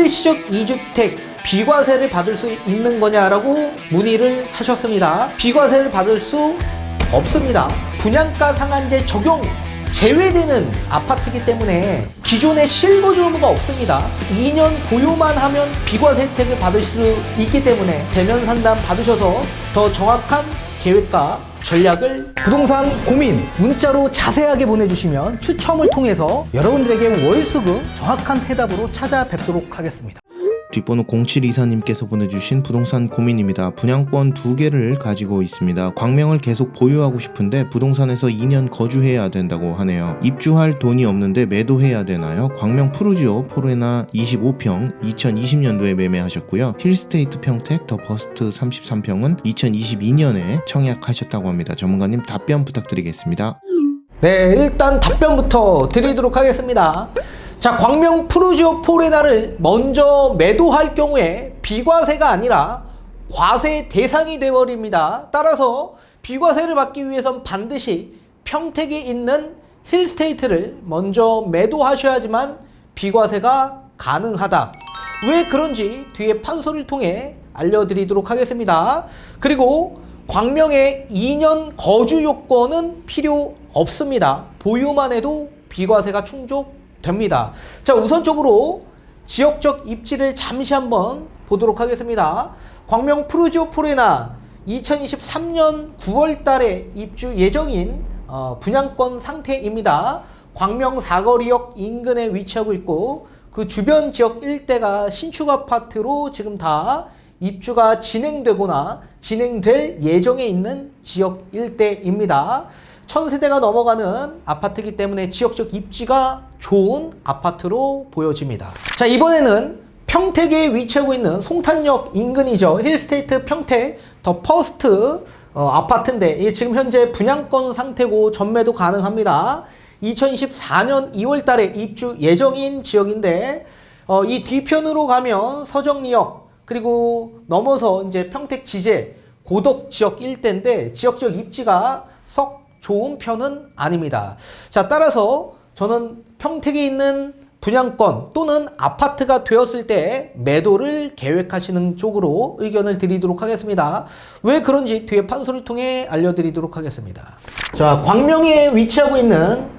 일시적 2주택 비과세를 받을 수 있는 거냐라고 문의를 하셨습니다. 비과세를 받을 수 없습니다. 분양가 상한제 적용 제외되는 아파트이기 때문에 기존에 실거주 의무가 없습니다. 2년 보유만 하면 비과세 혜택을 받을 수 있기 때문에 대면 상담 받으셔서 더 정확한 계획과 전략을 부동산 고민 문자로 자세하게 보내주시면 추첨을 통해서 여러분들에게 월수금 정확한 해답으로 찾아뵙도록 하겠습니다. 뒷번호 0724님께서 보내주신 부동산 고민입니다. 분양권 2개를 가지고 있습니다. 광명을 계속 보유하고 싶은데 부동산에서 2년 거주해야 된다고 하네요. 입주할 돈이 없는데 매도해야 되나요? 광명 푸르지오 포레나 25평 2020년도에 매매하셨고요. 힐스테이트 평택 더 버스트 33평은 2022년에 청약하셨다고 합니다. 전문가님 답변 부탁드리겠습니다. 네, 일단 답변부터 드리도록 하겠습니다. 자, 광명 푸르지오 포레나를 먼저 매도할 경우에 비과세가 아니라 과세 대상이 되어버립니다. 따라서 비과세를 받기 위해선 반드시 평택에 있는 힐스테이트를 먼저 매도하셔야지만 비과세가 가능하다. 왜 그런지 뒤에 판소리를 통해 알려드리도록 하겠습니다. 그리고 광명의 2년 거주 요건은 필요 없습니다. 보유만 해도 비과세가 충족됩니다. 자, 우선적으로 지역적 입지를 잠시 한번 보도록 하겠습니다. 광명 푸르지오 포레나 2023년 9월 달에 입주 예정인 분양권 상태입니다. 광명 사거리역 인근에 위치하고 있고 그 주변 지역 일대가 신축 아파트로 지금 다 입주가 진행되거나 진행될 예정에 있는 지역 일대입니다. 1000세대가 넘어가는 아파트이기 때문에 지역적 입지가 좋은 아파트로 보여집니다. 자, 이번에는 평택에 위치하고 있는 송탄역 인근이죠. 힐스테이트 평택 더 퍼스트 아파트인데 이게 지금 현재 분양권 상태고 전매도 가능합니다. 2024년 2월 달에 입주 예정인 지역인데 이 뒤편으로 가면 서정리역 그리고 넘어서 이제 평택 지제 고덕 지역 일대인데 지역적 입지가 썩 좋은 편은 아닙니다. 자, 따라서 저는 평택에 있는 분양권 또는 아파트가 되었을 때 매도를 계획하시는 쪽으로 의견을 드리도록 하겠습니다. 왜 그런지 뒤에 판소리를 통해 알려드리도록 하겠습니다. 자, 광명에 위치하고 있는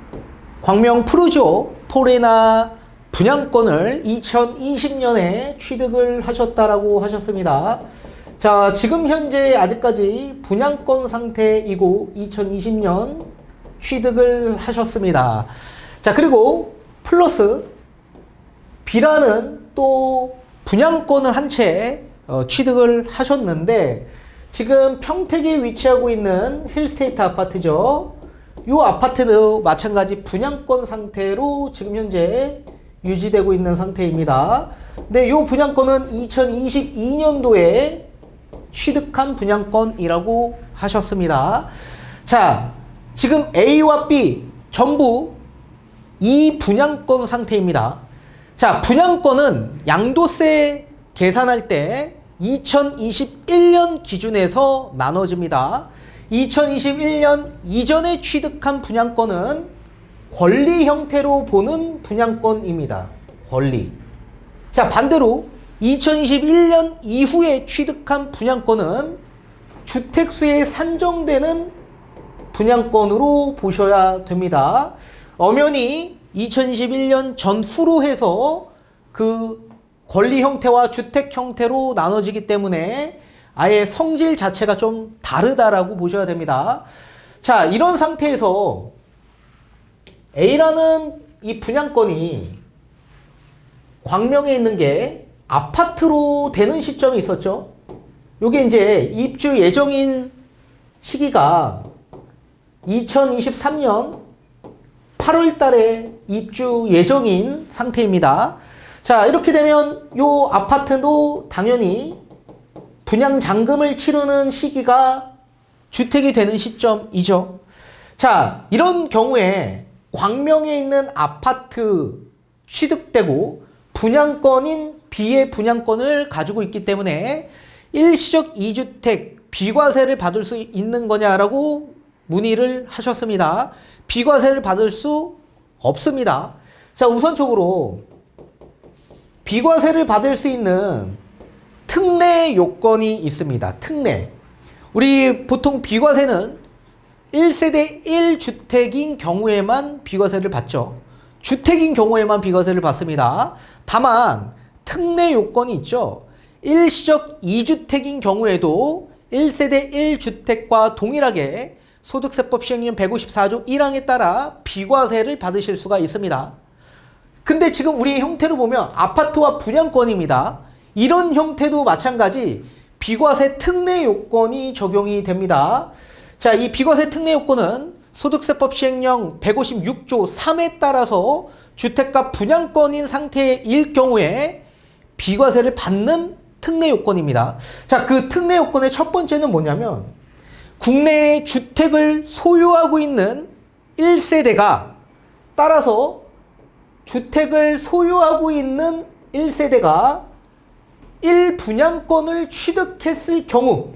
광명 푸르지오 포레나 분양권을 2020년에 취득을 하셨다라고 하셨습니다. 자, 지금 현재 아직까지 분양권 상태이고 2020년 취득을 하셨습니다. 자, 그리고 플러스 B라는 또 분양권을 한 채 취득을 하셨는데 지금 평택에 위치하고 있는 힐스테이트 아파트죠. 이 아파트도 마찬가지 분양권 상태로 지금 현재 유지되고 있는 상태입니다. 근데 이 분양권은 2022년도에 취득한 분양권이라고 하셨습니다. 자, 지금 A와 B 전부 이 분양권 상태입니다. 자, 분양권은 양도세 계산할 때 2021년 기준에서 나눠집니다. 2021년 이전에 취득한 분양권은 권리 형태로 보는 분양권입니다. 권리. 자, 반대로 2021년 이후에 취득한 분양권은 주택수에 산정되는 분양권으로 보셔야 됩니다. 엄연히 2021년 전후로 해서 그 권리 형태와 주택 형태로 나눠지기 때문에 아예 성질 자체가 좀 다르다라고 보셔야 됩니다. 자, 이런 상태에서 A라는 이 분양권이 광명에 있는 게 아파트로 되는 시점이 있었죠. 요게 이제 입주 예정인 시기가 2023년 8월 달에 입주 예정인 상태입니다. 자, 이렇게 되면 요 아파트도 당연히 분양잔금을 치르는 시기가 주택이 되는 시점이죠. 자, 이런 경우에 광명에 있는 아파트 취득되고 분양권인 B의 분양권을 가지고 있기 때문에 일시적 2주택 비과세를 받을 수 있는 거냐라고 문의를 하셨습니다. 비과세를 받을 수 없습니다. 자, 우선적으로 비과세를 받을 수 있는 특례 요건이 있습니다. 특례. 우리 보통 비과세는 1세대 1주택인 경우에만 비과세를 받죠. 주택인 경우에만 비과세를 받습니다. 다만 특례 요건이 있죠. 일시적 2주택인 경우에도 1세대 1주택과 동일하게 소득세법 시행령 154조 1항에 따라 비과세를 받으실 수가 있습니다. 근데 지금 우리 형태로 보면 아파트와 분양권입니다. 이런 형태도 마찬가지 비과세 특례 요건이 적용이 됩니다. 자, 이 비과세 특례 요건은 소득세법 시행령 156조 3에 따라서 주택과 분양권인 상태일 경우에 비과세를 받는 특례 요건입니다. 자, 그 특례 요건의 첫 번째는 뭐냐면 국내에 주택을 소유하고 있는 1세대가 따라서 주택을 소유하고 있는 1세대가 1분양권을 취득했을 경우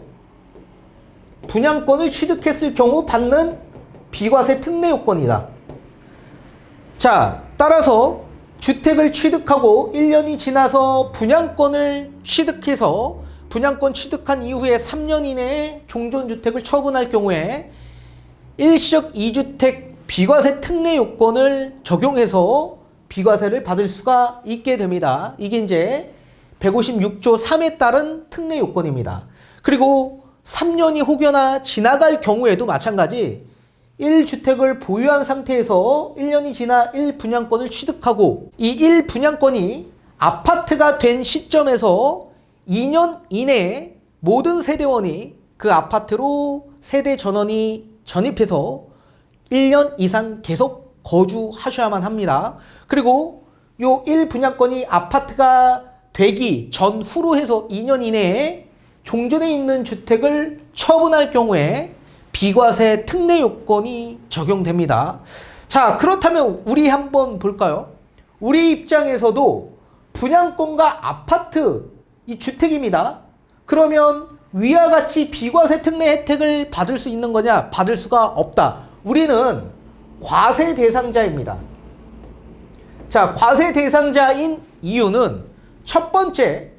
받는 비과세 특례 요건이다. 자, 따라서 주택을 취득하고 1년이 지나서 분양권을 취득해서 분양권 취득한 이후에 3년 이내에 종전주택을 처분할 경우에 일시적 2주택 비과세 특례 요건을 적용해서 비과세를 받을 수가 있게 됩니다. 이게 이제 156조 3에 따른 특례 요건입니다. 그리고 3년이 혹여나 지나갈 경우에도 마찬가지 1주택을 보유한 상태에서 1년이 지나 1분양권을 취득하고 이 1분양권이 아파트가 된 시점에서 2년 이내에 모든 세대원이 그 아파트로 세대 전원이 전입해서 1년 이상 계속 거주하셔야만 합니다. 그리고 요 1분양권이 아파트가 되기 전후로 해서 2년 이내에 종전에 있는 주택을 처분할 경우에 비과세 특례 요건이 적용됩니다. 자, 그렇다면 우리 한번 볼까요? 우리 입장에서도 분양권과 아파트, 이 주택입니다. 그러면 위와 같이 비과세 특례 혜택을 받을 수 있는 거냐? 받을 수가 없다. 우리는 과세 대상자입니다. 자, 과세 대상자인 이유는 첫 번째,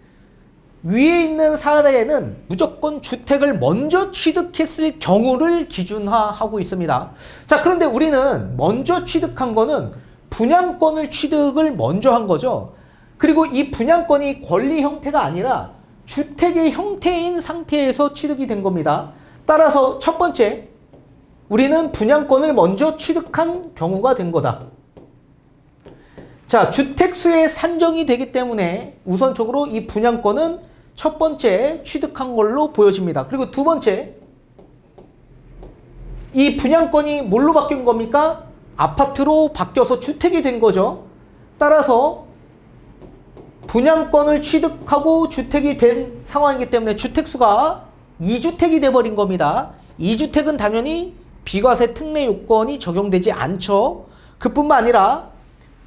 위에 있는 사례에는 무조건 주택을 먼저 취득했을 경우를 기준화하고 있습니다. 자, 그런데 우리는 먼저 취득한 거는 분양권을 취득을 먼저 한 거죠. 그리고 이 분양권이 권리 형태가 아니라 주택의 형태인 상태에서 취득이 된 겁니다. 따라서 첫 번째, 우리는 분양권을 먼저 취득한 경우가 된 거다. 자, 주택수에 산정이 되기 때문에 우선적으로 이 분양권은 첫 번째 취득한 걸로 보여집니다. 그리고 두 번째, 이 분양권이 뭘로 바뀐 겁니까? 아파트로 바뀌어서 주택이 된 거죠. 따라서 분양권을 취득하고 주택이 된 상황이기 때문에 주택수가 2주택이 돼버린 겁니다. 2주택은 당연히 비과세 특례 요건이 적용되지 않죠. 그뿐만 아니라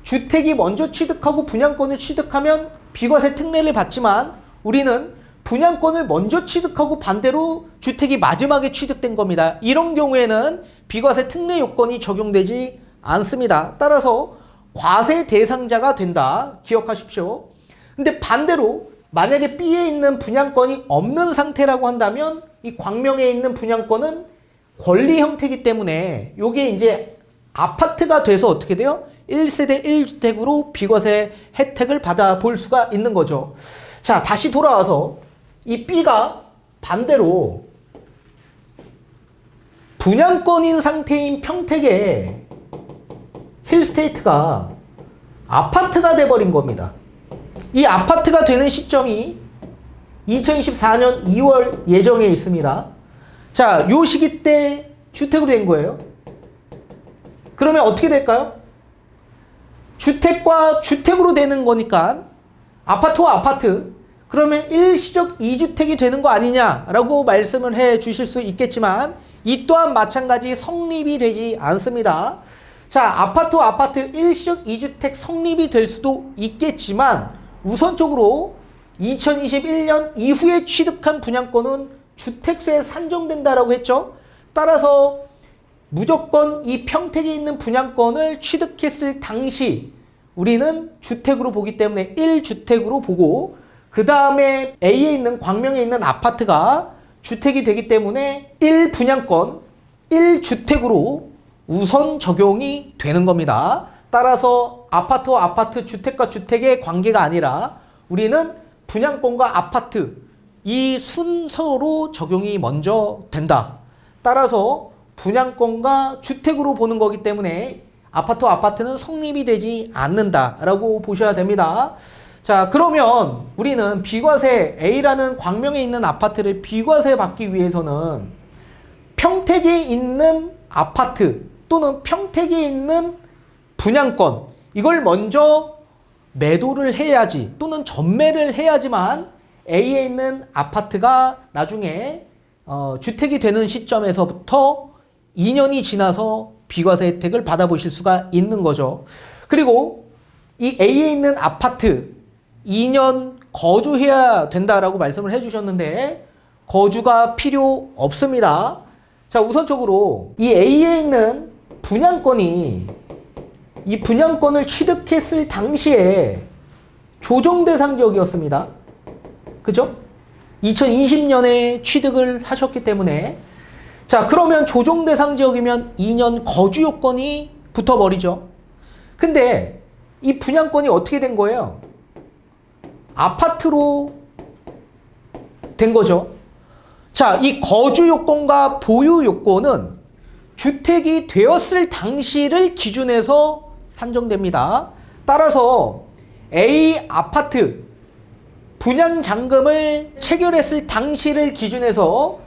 주택이 먼저 취득하고 분양권을 취득하면 비과세 특례를 받지만 우리는 분양권을 먼저 취득하고 반대로 주택이 마지막에 취득된 겁니다. 이런 경우에는 비과세 특례 요건이 적용되지 않습니다. 따라서 과세 대상자가 된다. 기억하십시오. 근데 반대로 만약에 B에 있는 분양권이 없는 상태라고 한다면 이 광명에 있는 분양권은 권리 형태이기 때문에 이게 이제 아파트가 돼서 어떻게 돼요? 1세대 1주택으로 비과세 혜택을 받아볼 수가 있는 거죠. 자, 다시 돌아와서 이 B가 반대로 분양권인 상태인 평택의 힐스테이트가 아파트가 돼버린 겁니다. 이 아파트가 되는 시점이 2024년 2월 예정에 있습니다. 자, 요 시기 때 주택으로 된 거예요. 그러면 어떻게 될까요? 주택과 주택으로 되는 거니까 아파트와 아파트, 그러면 일시적 2주택이 되는 거 아니냐라고 말씀을 해 주실 수 있겠지만 이 또한 마찬가지 성립이 되지 않습니다. 자, 아파트와 아파트 일시적 2주택 성립이 될 수도 있겠지만 우선적으로 2021년 이후에 취득한 분양권은 주택수에 산정된다라고 했죠. 따라서 무조건 이 평택에 있는 분양권을 취득했을 당시 우리는 주택으로 보기 때문에 1주택으로 보고, 그 다음에 A에 있는 광명에 있는 아파트가 주택이 되기 때문에 1분양권 1주택으로 우선 적용이 되는 겁니다. 따라서 아파트와 아파트, 주택과 주택의 관계가 아니라 우리는 분양권과 아파트 이 순서로 적용이 먼저 된다. 따라서 분양권과 주택으로 보는 거기 때문에 아파트와 아파트는 성립이 되지 않는다라고 보셔야 됩니다. 자, 그러면 우리는 비과세 A라는 광명에 있는 아파트를 비과세 받기 위해서는 평택에 있는 아파트 또는 평택에 있는 분양권, 이걸 먼저 매도를 해야지 또는 전매를 해야지만 A에 있는 아파트가 나중에 주택이 되는 시점에서부터 2년이 지나서 비과세 혜택을 받아보실 수가 있는 거죠. 그리고 이 A에 있는 아파트 2년 거주해야 된다라고 말씀을 해주셨는데 거주가 필요 없습니다. 자, 우선적으로 이 A에 있는 분양권이 이 분양권을 취득했을 당시에 조정 대상 지역이었습니다. 그죠? 2020년에 취득을 하셨기 때문에, 자, 그러면 조정 대상 지역이면 2년 거주 요건이 붙어버리죠. 근데 이 분양권이 어떻게 된 거예요? 아파트로 된 거죠. 자, 이 거주 요건과 보유 요건은 주택이 되었을 당시를 기준해서 산정됩니다. 따라서 A 아파트 분양 잔금을 체결했을 당시를 기준해서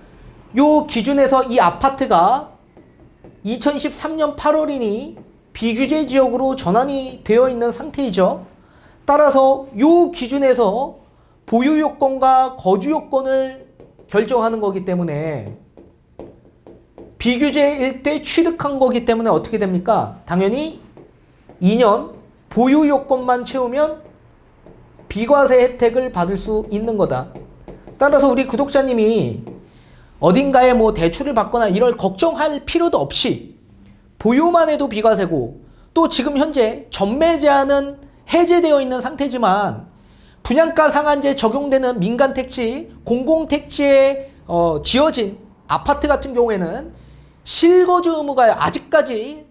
요 기준에서 이 아파트가 2013년 8월이니 비규제 지역으로 전환이 되어 있는 상태이죠. 따라서 요 기준에서 보유 요건과 거주 요건을 결정하는 거기 때문에 비규제일 때 취득한 거기 때문에 어떻게 됩니까? 당연히 2년 보유 요건만 채우면 비과세 혜택을 받을 수 있는 거다. 따라서 우리 구독자님이 어딘가에 뭐 대출을 받거나 이럴 걱정할 필요도 없이 보유만 해도 비과세고, 또 지금 현재 전매 제한은 해제되어 있는 상태지만 분양가 상한제 적용되는 민간택지, 공공택지에 지어진 아파트 같은 경우에는 실거주 의무가 아직까지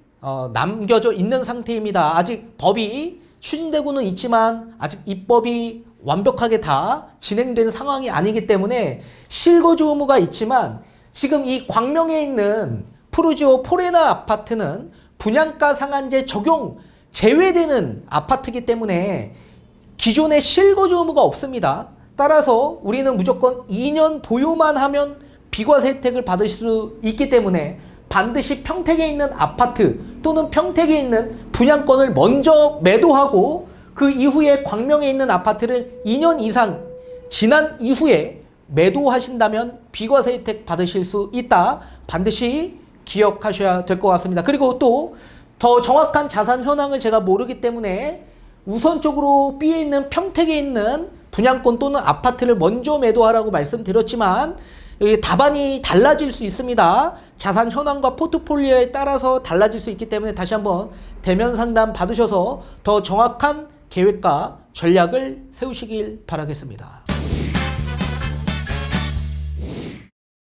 남겨져 있는 상태입니다. 아직 법이 추진되고는 있지만 아직 입법이 완벽하게 다 진행된 상황이 아니기 때문에 실거주 의무가 있지만, 지금 이 광명에 있는 푸르지오 포레나 아파트는 분양가 상한제 적용 제외되는 아파트이기 때문에 기존에 실거주 의무가 없습니다. 따라서 우리는 무조건 2년 보유만 하면 비과세 혜택을 받을 수 있기 때문에 반드시 평택에 있는 아파트 또는 평택에 있는 분양권을 먼저 매도하고 그 이후에 광명에 있는 아파트를 2년 이상 지난 이후에 매도하신다면 비과세 혜택 받으실 수 있다. 반드시 기억하셔야 될 것 같습니다. 그리고 또 더 정확한 자산 현황을 제가 모르기 때문에 우선적으로 B에 있는 평택에 있는 분양권 또는 아파트를 먼저 매도하라고 말씀드렸지만 답안이 달라질 수 있습니다. 자산 현황과 포트폴리오에 따라서 달라질 수 있기 때문에 다시 한번 대면 상담 받으셔서 더 정확한 계획과 전략을 세우시길 바라겠습니다.